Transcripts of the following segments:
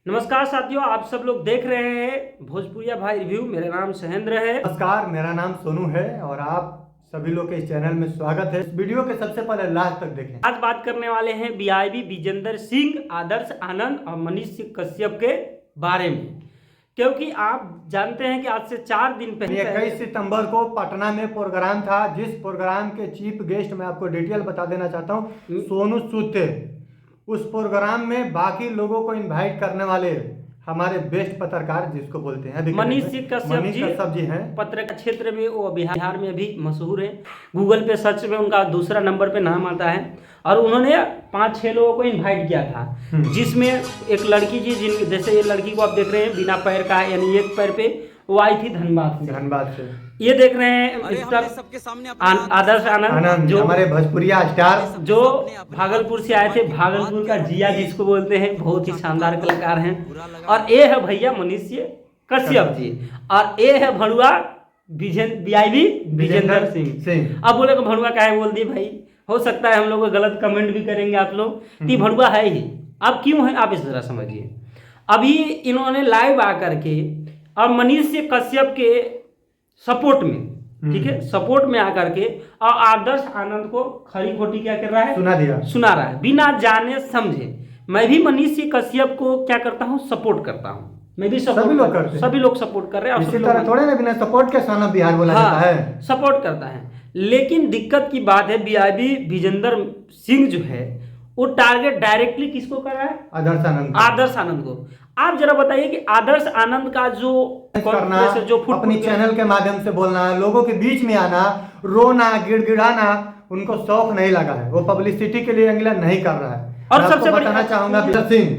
नमस्कार साथियों, आप सब लोग देख रहे हैं भोजपुरिया भाई रिव्यू। मेरा नाम सहेंद्र है। नमस्कार, मेरा नाम सोनू है और आप सभी लोग के इस चैनल में स्वागत है। इस वीडियो के सबसे पहले लास्ट तक देखें। आज बात करने वाले हैं बीआईबी विजेंद्र सिंह, आदर्श आनंद और मनीष कश्यप के बारे में, क्योंकि आप जानते हैं कि आज से 4 दिन पहले 21 सितंबर को पटना में प्रोग्राम था, जिस प्रोग्राम के चीफ गेस्ट मैं आपको डिटेल बता देना चाहता हूँ, सोनू सूद थे। उस प्रोग्राम में बाकी लोगों को इनवाइट करने वाले हमारे बेस्ट पत्रकार जिसको बोलते हैं मनीष कश्यप जी हैं। पत्रकार क्षेत्र में वो बिहार में भी मशहूर है। गूगल पे सर्च में उनका दूसरा नंबर पे नाम आता है और उन्होंने 5-6 लोगों को इनवाइट किया था, जिसमें एक लड़की जी, जिन जैसे ये लड़की को आप देख रहे हैं बिना पैर का, यानी एक पैर पे, वो आई थी धनबाद से। ये देख रहे हैं सबके सामने आदर्श आनंद, जो हमारे भोजपुरिया स्टार, जो भागलपुर से आए थे। भागलपुर का जिया जिसको बोलते हैं, बहुत ही शानदार कलाकार हैं। और ये है भैया मनीष कश्यप जी, और ये है भड़ुआ बीआईबी विजेंद्र सिंह। अब बोले भड़ुआ काहे बोल दी भाई, हो सकता है हम लोग गलत कमेंट भी करेंगे आप लोग कि भड़ुआ है ही। अब क्यों है आप इस तरह समझिए। अभी इन्होंने लाइव आकर के और मनीष कश्यप के सपोर्ट में, ठीक है, सपोर्ट में आकर के और आदर्श आनंद को खरी खोटी क्या कर रहा है, सुना रहा है बिना जाने समझे। मैं भी मनीष कश्यप को क्या करता हूँ, सपोर्ट करता हूँ। मैं भी सभी लोग सपोर्ट कर रहे हैं। इसी तरह थोड़े ना बिना सपोर्ट के साना बिहार बोला जाता है। सपोर्ट करता है, लेकिन दिक्कत की बात है बीआईबी विजेंद्र सिंह जो है वो टारगेट डायरेक्टली किसको कर रहा है, आदर्श आनंद को। आप जरा बताइए कि आदर्श आनंद का जो अपनी चैनल के माध्यम से बोलना, लोगों के बीच में आना, रोना, गिड़गिड़ाना, उनको शौक नहीं लगा है। वो पब्लिसिटी के लिए अंगला नहीं कर रहा है। और सबसे बताना चाहूंगा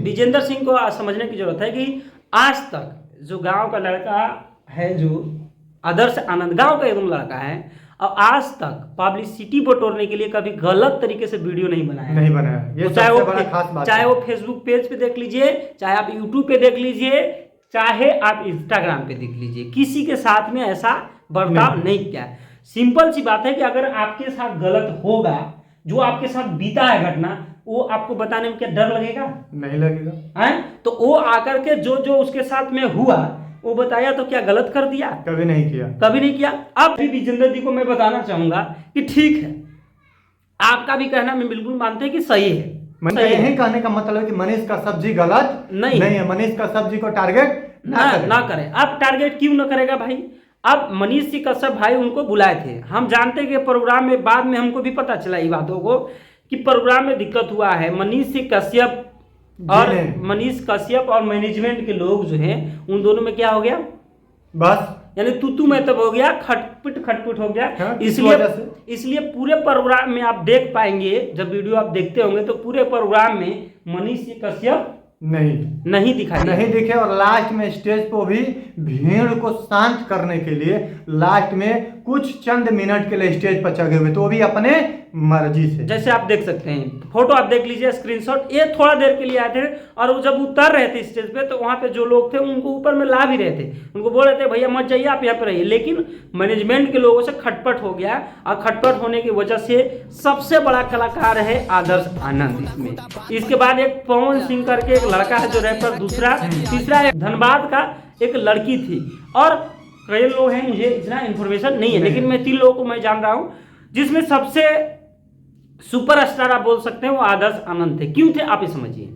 विजेंद्र सिंह को समझने की जरूरत है कि आज तक जो गांव का लड़का है, जो आदर्श आनंद गांव का एकदम लड़का है, और आज तक पब्लिसिटी बटोरने के लिए कभी गलत तरीके से वीडियो नहीं बनाया। ये चाहे वो फेसबुक पेज पे देख लीजिए, चाहे आप यूट्यूब पे देख लीजिए, चाहे आप इंस्टाग्राम पे देख लीजिए, किसी के साथ में ऐसा बर्ताव नहीं किया। सिंपल सी बात है कि अगर आपके साथ गलत होगा, जो आपके साथ बीता है घटना, वो आपको बताने में क्या डर लगेगा? नहीं लगेगा है। तो वो आकर के जो उसके साथ में हुआ वो बताया, तो क्या गलत कर दिया? कभी नहीं किया। अब भी विजेंद्र जी को मैं बताना चाहूंगा कि ठीक है, आपका भी कहना मैं बिल्कुल मानते हैं कि सही है। यही कहने का मतलब है कि मनीष कश्यप जी गलत नहीं है। मनीष कश्यप जी को टारगेट ना करें। अब टारगेट क्यों ना करेगा भाई? अब मनीष कश्यप भाई उनको बुलाए थे। हम जानते हैं कि प्रोग्राम में बाद में हमको भी पता चला ये बातों को कि प्रोग्राम में दिक्कत हुआ है। मनीष कश्यप और मैनेजमेंट के लोग जो हैं, उन दोनों में क्या हो गया, बस यानी तू मैं तब हो गया, खटपिट हो गया। हाँ, इसलिए पूरे प्रोग्राम में आप देख पाएंगे, जब वीडियो आप देखते होंगे तो पूरे प्रोग्राम में मनीष कश्यप नहीं दिखे। और लास्ट में स्टेज पर भी भीड़ को शांत करने के लिए लास्ट में कुछ चंद मिनट के लिए स्टेज पर चढ़े हुए, तो भी अपने मर्जी से। जैसे आप देख सकते हैं, फोटो आप देख लीजिए, स्क्रीनशॉट। ये थोड़ा देर के लिए आए थे और वो जब उतर रहे थे स्टेज पे, तो वहां पे जो लोग थे उनको ऊपर में ला भी रहे थे, उनको बोल रहे थे भैया मत जाइए, आप यहाँ पे रहिए। लेकिन मैनेजमेंट के लोगों से खटपट हो गया, और खटपट होने की वजह से सबसे बड़ा कलाकार है आदर्श आनंद इसमें। इसके बाद एक पवन सिंह करके एक लड़का है जो रैपर, तीसरा एक धनबाद का एक लड़की थी, और कई लोग हैं, मुझे इतना इन्फॉर्मेशन नहीं है, लेकिन मैं 3 लोगों को मैं जान रहा हूं, जिसमें सबसे सुपरस्टार आप बोल सकते हैं वो आदर्श आनंद थे। क्यों थे आप ही समझिए।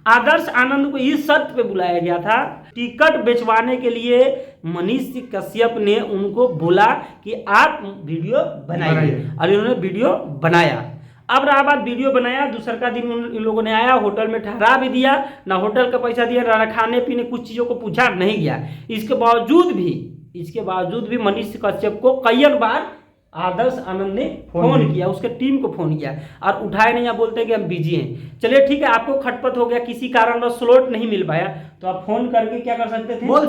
आदर्श आनंद को इस शर्त पे बुलाया गया था, टिकट बेचवाने के लिए मनीष कश्यप ने उनको बोला कि आप वीडियो बनाइए, और इन्होंने वीडियो बनाया। अब रहा बात वीडियो बनाया, दूसरा का दिन इन लोगों ने आया, होटल में ठहरा भी दिया, ना होटल का पैसा दिया, ना खाने पीने कुछ चीज़ों को पूछा नहीं गया। इसके बावजूद भी मनीष कश्यप को कई बार आदर्श आनंद ने फोन किया, उसके टीम को फोन किया, और उठाए नहीं, आप बोलते हैं कि हम बिजी हैं। चलिए ठीक है, आपको खटपट हो गया, किसी कारणवश स्लॉट नहीं मिल पाया, तो आप फोन करके क्या कर सकते थे, बोल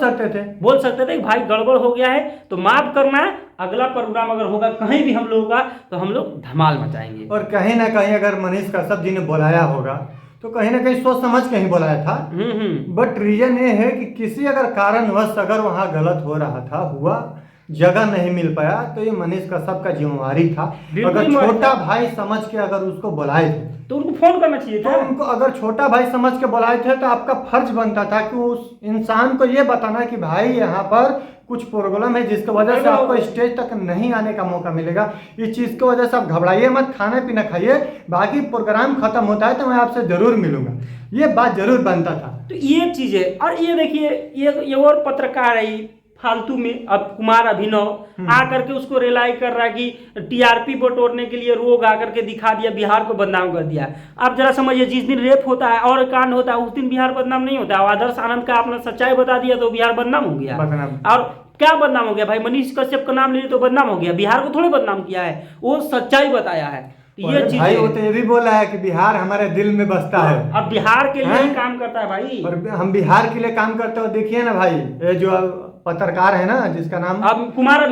सकते थे कि भाई गड़बड़ हो गया है, तो माफ करना है, अगला प्रोग्राम अगर होगा कहीं भी हम लोगों का, तो हम लोग धमाल मचाएंगे। और कहीं ना कहीं अगर मनीष कश्यप जी ने बुलाया होगा तो कहीं ना कहीं सोच समझ के ही बुलाया था। बट रीजन ये है कि किसी अगर कारणवश अगर वहां गलत हो रहा था, हुआ, जगह नहीं मिल पाया, तो ये मनीष कश्यप का जिम्मेवारी था। बिल्कुल अगर मनीष छोटा भाई समझ के अगर उसको बुलाए थे तो उनको फोन करना चाहिए तो था। उनको, अगर छोटा भाई समझ के बुलाए थे तो आपका फर्ज बनता था कि उस इंसान को ये बताना कि भाई यहाँ पर कुछ प्रॉब्लम है जिसकी वजह से आपको स्टेज तक नहीं आने का मौका मिलेगा। इस चीज की वजह से आप घबराइए मत, खाना पीना खाइए, बाकी प्रोग्राम खत्म होता है तो मैं आपसे जरूर मिलूंगा, ये बात जरूर बनता था। तो ये चीज है। और ये देखिए, ये और पत्रकार है फालतू में, अब कुमार अभिनव आकर के उसको रिलाई कर रहा है कि टीआरपी बटोरने के लिए रोग आकर के दिखा दिया, बिहार को बदनाम कर दिया। आप जरा समझिए, जिस दिन रेप होता है और कांड होता है उस दिन बिहार बदनाम नहीं होता है। आदर्श आनंद का आपने सच्चाई बता दिया तो बिहार बदनाम हो गया। और क्या बदनाम हो गया भाई? मनीष कश्यप का नाम लिए तो बदनाम हो गया, बिहार को थोड़ी बदनाम किया है, वो सच्चाई बताया है। तो ये चीज भाई वो तो ये भी बोला है कि बिहार हमारे दिल में बसता है, अब बिहार के लिए काम करता है भाई, और हम बिहार के लिए काम करते हो। देखिए ना भाई, ये जो पत्रकार है ना जिसका नाम अब कुमार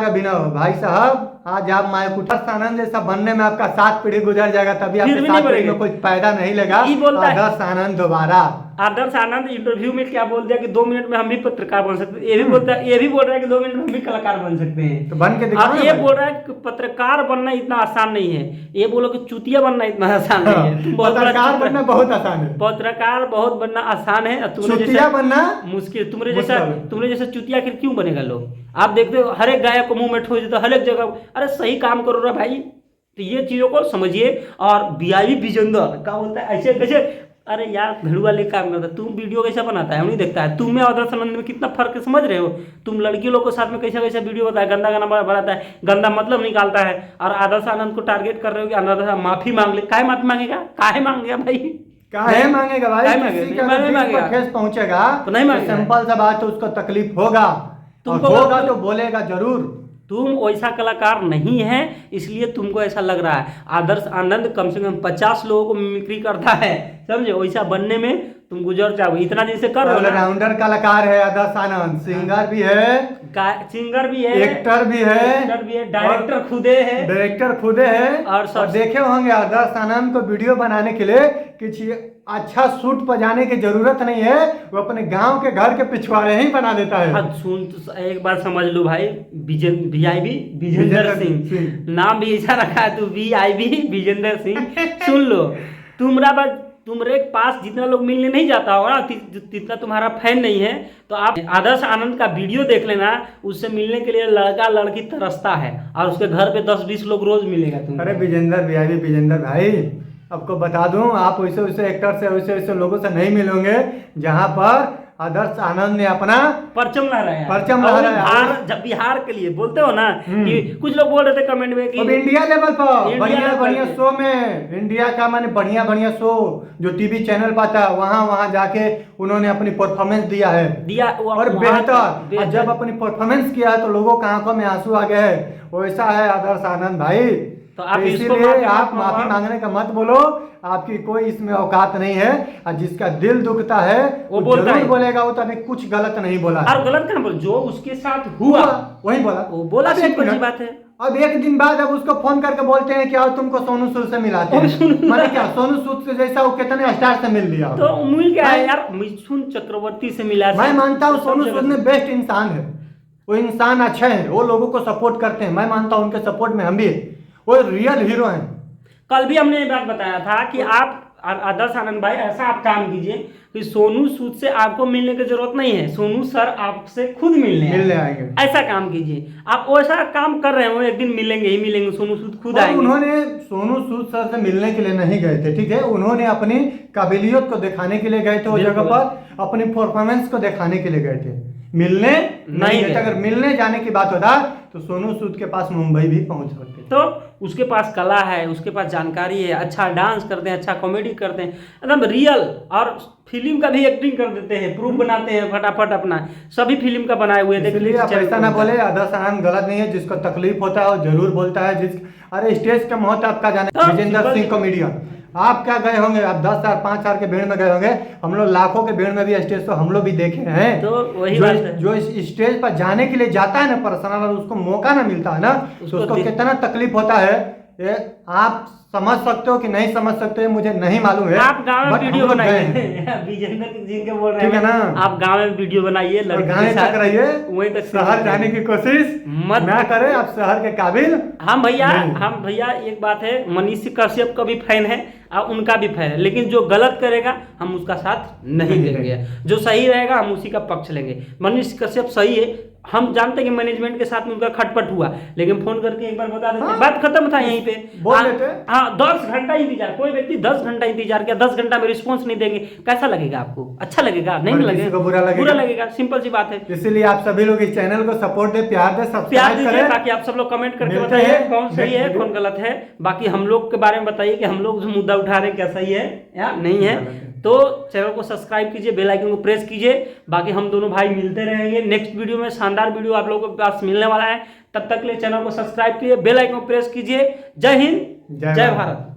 अभिनव भाई साहब, आज आप मायाकुटा आनंद जैसा बनने में आपका 7 पीढ़ी गुजर जाएगा, तभी आपके 7 पीढ़ी में कुछ फायदा नहीं लगा। आदर्श आनंद दोबारा, आदर्श आनंद इंटरव्यू में क्या बोल दिया कि 2 मिनट में हम भी पत्रकार बन सकते हैं। ये भी बोलता है, ये भी बोल रहा है कि 2 मिनट में हम भी कलाकार बन सकते हैं। तो बन के दिखाओ। अब ये बोल रहा है कि पत्रकार बनना इतना आसान नहीं है, ये बोलो कि चुतिया बनना इतना आसान नहीं है। पत्रकार बनना बहुत आसान है, पत्रकार बहुत बनना आसान है, चुतिया बनना मुश्किल। तुम्हारे जैसा चुतिया आखिर क्यों बनेगा लोग? आप देखते हो हर एक गायक को मुंह में ठोस देता, हर एक जगह। अरे सही काम करो रे भाई। तो ये चीजों को समझिए। और बीआईबी विजेंद्र क्या बोलता है ऐसे कैसे? अरे यार घड़ू वाले काम करता है, तुम वीडियो कैसा बनाता है हम नहीं देखता है। तुम में आदर्श आनंद में कितना फर्क है समझ रहे हो? तुम लड़की लोग के साथ में कैसा कैसा वीडियो बताया, गंदा गाना बनाता है, गंदा मतलब निकालता है, और आदर्श आनंद को टारगेट कर रहे हो कि आदर्श माफी मांग ले। काहे माफी मांगेगा? काहे मांगेगा भाई? काहे मांगेगा भाई? किसी का दिल ठेस पहुंचेगा तो नहीं मांगेगा, सिंपल सा बात है, उसको तकलीफ होगा, तुमको होगा तो बोलेगा जरूर। तुम वैसा कलाकार नहीं है, इसलिए तुमको ऐसा लग रहा है। आदर्श आनंद कम से कम 50 लोगों को मिमिक्री करता है, समझे? वैसा बनने में तुम गुजर जाओगे। इतना दिन से कर ऑलराउंडर कलाकार है आदर्श आनंद, सिंगर भी है, एक्टर भी है, डायरेक्टर खुदे है। और देखे होंगे आदर्श आनंद को वीडियो बनाने के लिए किसी अच्छा सूट पजाने की जरूरत नहीं है, वो अपने गांव के घर के पिछवाड़े ही बना देता है। सुन तो एक बात समझ लो भाई, वीआईबी विजेंद्र सिंह नाम भी ऐसा रखा है, तू वीआईबी विजेंद्र सिंह। सुन लो, तुम्हारे पास जितना लोग मिलने नहीं जाता होगा ना, जितना तुम्हारा फैन नहीं है, तो आप आदर्श आनंद का वीडियो देख लेना, उससे मिलने के लिए लड़का लड़की तरसता है, और उसके घर पे 10-20 लोग रोज मिलेगा तुम। अरे विजेंद्र भाई, आपको बता दूं, आप वैसे वैसे एक्टर से वैसे लोगों से नहीं मिलोगे जहां पर आदर्श आनंद ने अपना परचम लहराया। जब बिहार के लिए बोलते हो ना कि कुछ लोग बोल रहे थे कमेंट में कि अब इंडिया लेवल पर बढ़िया शो में, इंडिया का माने बढ़िया शो जो टीवी चैनल पाता है, वहां जाके उन्होंने अपनी परफॉर्मेंस दिया और बेहतर। जब अपनी परफॉर्मेंस किया है तो लोगों की आंखों में आंसू आ गए हैं। वैसा है आदर्श आनंद भाई, तो आप इसीलिए आप माफी मांगने का मत बोलो, आपकी कोई इसमें औकात नहीं है। और जिसका दिल दुखता है वो जरूर बोलेगा, वो तभी कुछ गलत नहीं बोला। और गलत कहाँ बोल, जो उसके साथ हुआ वही बोला, वो बोला। सिंपल सी बात है। अब एक दिन बाद अब उसको फोन करके बोलते हैं क्या तुमको सोनू सूद से मिलाते हैं, माने क्या सोनू सूद से जैसा वो कितने स्टार से मिल लिया, तो मिल गया है यार। मिथुन चक्रवर्ती से मिला। मैं मानता हूँ सोनू सूद में बेस्ट इंसान है, वो इंसान अच्छे हैं, वो लोगों को सपोर्ट करते हैं, मैं मानता हूँ उनके सपोर्ट में हम भी, वो रियल हीरो हैं। कल भी हमने ये बात बताया था कि आप आदर्श आनंद भाई ऐसा आप काम कीजिए कि सोनू सूद से आपको मिलने की जरूरत नहीं है, सोनू सर आपसे खुद मिलने आएंगे। ऐसा काम कीजिए। आप वैसा काम कर रहे हो, एक दिन मिलेंगे, सोनू सूद खुद आएंगे। उन्होंने सोनू सूद सर से मिलने के लिए नहीं गए थे, ठीक है, उन्होंने अपनी काबिलियत को दिखाने के लिए गए थे, उस जगह पर अपनी परफॉर्मेंस को दिखाने के लिए गए थे, मिलने नहीं गए। अगर मिलने जाने की बात होता तो सोनू सूद के पास मुंबई भी पहुंच सकते। तो उसके पास कला है, उसके पास जानकारी है, अच्छा डांस करते हैं, अच्छा कॉमेडी करते हैं, एकदम रियल। और फिल्म का भी एक्टिंग कर देते हैं, प्रूफ बनाते हैं फटाफट अपना, सभी फिल्म का बनाए हुए। इसलिए आप ऐसा ना बोले, आदर्श आनंद गलत नहीं है, जिसको तकलीफ होता है वो जरूर बोलता है। अरे स्टेज का महत्व आपका जाना, विजेंद्र सिंह कॉमेडियन, आप क्या गए होंगे, आप 10,000 5,000 के भीड़ में गए होंगे, हम लोग लाखों के भीड़ में भी स्टेज तो हम लोग भी देखे हैं। तो वही बात है, जो स्टेज पर जाने के लिए जाता है ना पर्सनल, उसको मौका ना मिलता है ना, तो उसको कितना तकलीफ होता है, ये आप समझ सकते हो कि नहीं समझ सकते हो मुझे नहीं मालूम है। आप गांव में but वीडियो हम लोग बनाइए गए हैं। विजेंद्र जी के बोल रहे ठीक है हैं ना? आप गांव में वीडियो बनाइए और लड़की गाने के साथ तक रहिए, वहीं तक शहर जाने की कोशिश मत ना करें, आप शहर के काबिल हम भैया नहीं। हम भैया एक बात है, मनीष कश्यप का भी फैन है और उनका भी फैन है, लेकिन जो गलत करेगा हम उसका साथ नहीं देंगे, जो सही रहेगा हम उसी का पक्ष लेंगे। मनीष कश्यप सही है, हम जानते हैं कि मैनेजमेंट के साथ में उनका खटपट हुआ, लेकिन फोन करके एक बार बता देते हाँ, बात खत्म था यहीं पे। बोल देते। हाँ 10 घंटा इंतजार, कोई व्यक्ति 10 घंटा इंतजार किया, 10 घंटा में रिस्पॉन्स नहीं देंगे, कैसा लगेगा आपको? अच्छा लगेगा? नहीं और किसी लगेगा, को बुरा लगेगा। सिंपल सी बात है। इसीलिए आप सभी लोग इस चैनल को सपोर्ट दे, प्यार दे, प्यार सब्सक्राइब दीजिए करें। ताकि आप सब लोग कमेंट करके मिलते बताइए हैं कौन सही है next कौन गलत है। बाकी हम लोग के बारे में बताइए कि हम लोग जो मुद्दा उठा रहे हैं क्या सही है या नहीं है। तो चैनल को सब्सक्राइब कीजिए, बेल आइकन को प्रेस कीजिए। बाकी हम दोनों भाई मिलते रहेंगे नेक्स्ट वीडियो में, शानदार वीडियो आप लोगों के पास मिलने वाला है। तब तक के लिए चैनल को सब्सक्राइब कीजिए, बेल आइकन को प्रेस कीजिए। जय हिंद, जय भारत।